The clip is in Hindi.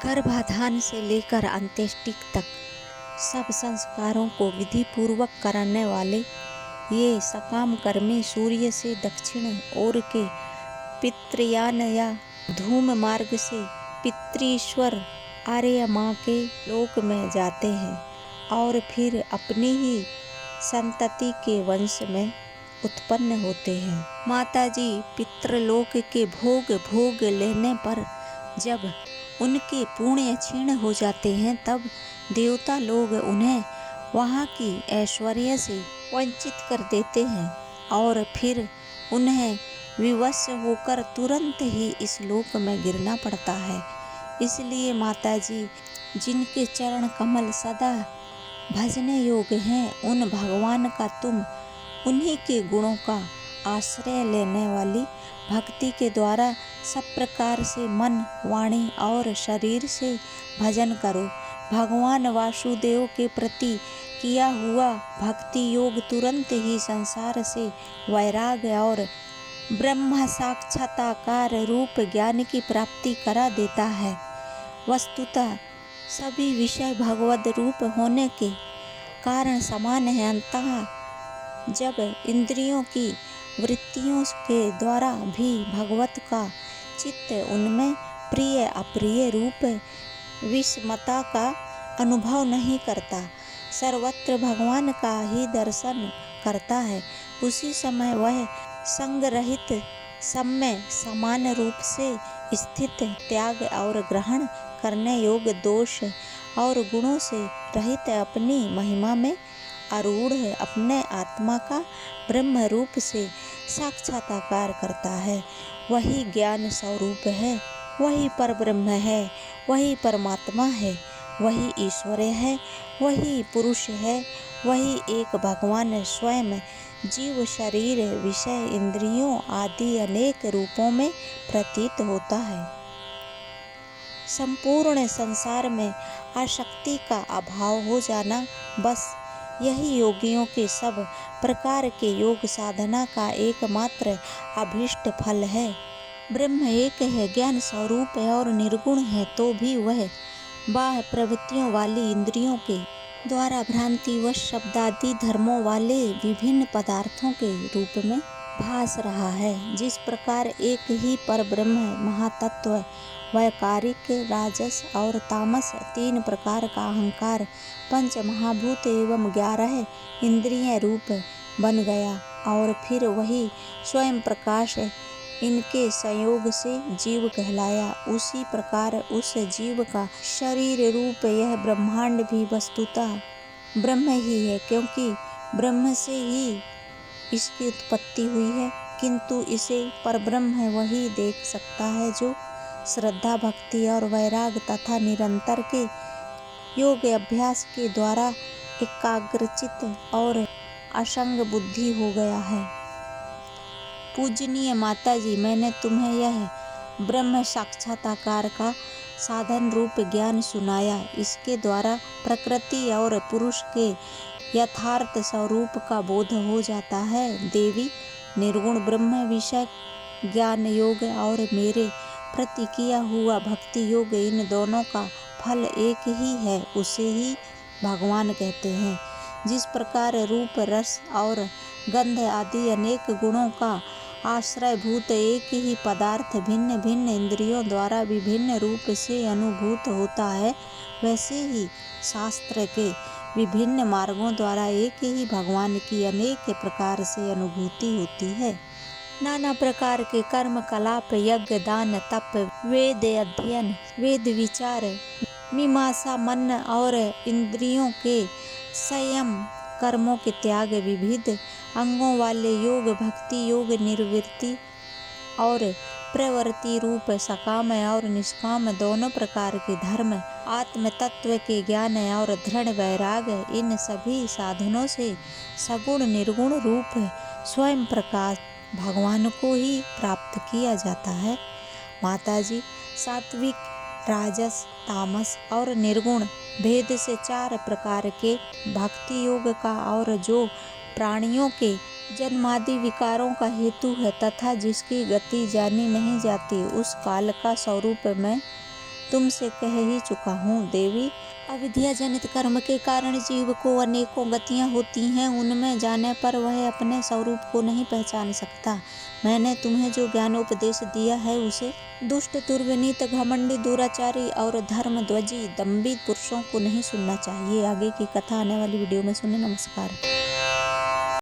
गर्भाधान से लेकर अंत्येष्टि तक सब संस्कारों को विधि पूर्वक करने वाले ये सकाम कर्मी सूर्य से दक्षिण ओर के पितृयान या धूम मार्ग से पितृश्वर आर्य माँ के लोक में जाते हैं और फिर अपनी ही संतति के वंश में उत्पन्न होते हैं। माताजी पितृलोक के भोग लेने पर जब उनके पुण्य क्षीण हो जाते हैं तब देवता लोग उन्हें वहाँ की ऐश्वर्य से वंचित कर देते हैं और फिर उन्हें विवश होकर तुरंत ही इस लोक में गिरना पड़ता है। इसलिए माताजी जिनके चरण कमल सदा भजने योग्य हैं, उन भगवान का तुम उन्हीं के गुणों का आश्रय लेने वाली भक्ति के द्वारा सब प्रकार से मन, वाणी और शरीर से भजन करो। भगवान वासुदेव के प्रति किया हुआ भक्ति योग तुरंत ही संसार से वैराग्य और ब्रह्म साक्षात्कार रूप ज्ञान की प्राप्ति करा देता है। वस्तुतः सभी विषय भगवद रूप होने के कारण समान है। अंततः जब इंद्रियों की वृत्तियों के द्वारा भी भगवत का चित्त उनमें प्रिय अप्रिय रूप विषमता का अनुभव नहीं करता, सर्वत्र भगवान का ही दर्शन करता है, उसी समय वह संग रहित सम्य समान रूप से स्थित त्याग और ग्रहण करने योग्य दोष और गुणों से रहित अपनी महिमा में आरूढ़ अपने आत्मा का ब्रह्म रूप से साक्षात्कार करता है। वही ज्ञान स्वरूप है, वही परब्रह्म है, वही परमात्मा है, वही ईश्वर है, वही पुरुष है, वही एक भगवान स्वयं जीव शरीर विषय इंद्रियों आदि अनेक रूपों में प्रतीत होता है। संपूर्ण संसार में आसक्ति का अभाव हो जाना, बस यही योगियों के सब प्रकार के योग साधना का एकमात्र अभीष्ट फल है। ब्रह्म एक है, ज्ञान स्वरूप है और निर्गुण है, तो भी वह बाह्य प्रवृत्तियों वाली इंद्रियों के द्वारा भ्रांतिवश शब्दादि धर्मों वाले विभिन्न पदार्थों के रूप में भास रहा है। जिस प्रकार एक ही परब्रह्म महातत्व वैकारिक, राजस और तामस तीन प्रकार का अहंकार पंच महाभूत एवं 11 इंद्रिय रूप बन गया और फिर वही स्वयं प्रकाश इनके संयोग से जीव कहलाया, उसी प्रकार उस जीव का शरीर रूप यह ब्रह्मांड भी वस्तुतः ब्रह्म ही है, क्योंकि ब्रह्म से ही इसकी उत्पत्ति हुई है। किंतु इसे परब्रह्म वही देख सकता है जो श्रद्धा भक्ति और वैराग तथा निरंतर के योग अभ्यास के द्वारा एकाग्रचित और असंग बुद्धि हो गया है। पूजनीय माताजी, मैंने तुम्हें यह ब्रह्म साक्षात्कार का साधन रूप ज्ञान सुनाया। इसके द्वारा प्रकृति और पुरुष के यथार्थ स्वरूप का बोध हो जाता है। देवी, निर्गुण ब्रह्म विषय ज्ञान योग और मेरे प्रति किया हुआ भक्ति योग, इन दोनों का फल एक ही है, उसे ही भगवान कहते हैं। जिस प्रकार रूप, रस और गंध आदि अनेक गुणों का आश्रयभूत एक ही पदार्थ भिन्न भिन्न इंद्रियों द्वारा विभिन्न रूप से अनुभूत होता है, वैसे ही शास्त्र के विभिन्न मार्गों द्वारा एक ही भगवान की अनेक प्रकार से अनुभूति होती है। नाना प्रकार के कर्म कलाप, यज्ञ, दान, तप, वेद अध्ययन, वेद विचार, मीमांसा, मन और इंद्रियों के संयम, कर्मों के त्याग, विविध अंगों वाले योग, भक्ति योग, निर्वृत्ति और प्रवृत्ति रूप सकाम और निष्काम दोनों प्रकार के धर्म, आत्म तत्व के ज्ञान और दृढ़ वैराग, इन सभी साधनों से सगुण निर्गुण रूप स्वयं प्रकाश भगवान को ही प्राप्त किया जाता है। माताजी, सात्विक, राजस, तामस और निर्गुण भेद से 4 प्रकार के भक्ति योग का और जो प्राणियों के जन्मादि विकारों का हेतु है तथा जिसकी गति जानी नहीं जाती, उस काल का स्वरूप मैं तुमसे कह ही चुका हूँ देवी। अविद्या जनित कर्म के कारण जीव को अनेकों गतियाँ होती हैं, उनमें जाने पर वह अपने स्वरूप को नहीं पहचान सकता। मैंने तुम्हें जो ज्ञानोपदेश दिया है उसे दुष्ट, दुर्विनीत, घमंडी, दुराचारी और धर्मध्वजी, दंभी पुरुषों को नहीं सुनना चाहिए। आगे की कथा आने वाली वीडियो में सुने। नमस्कार।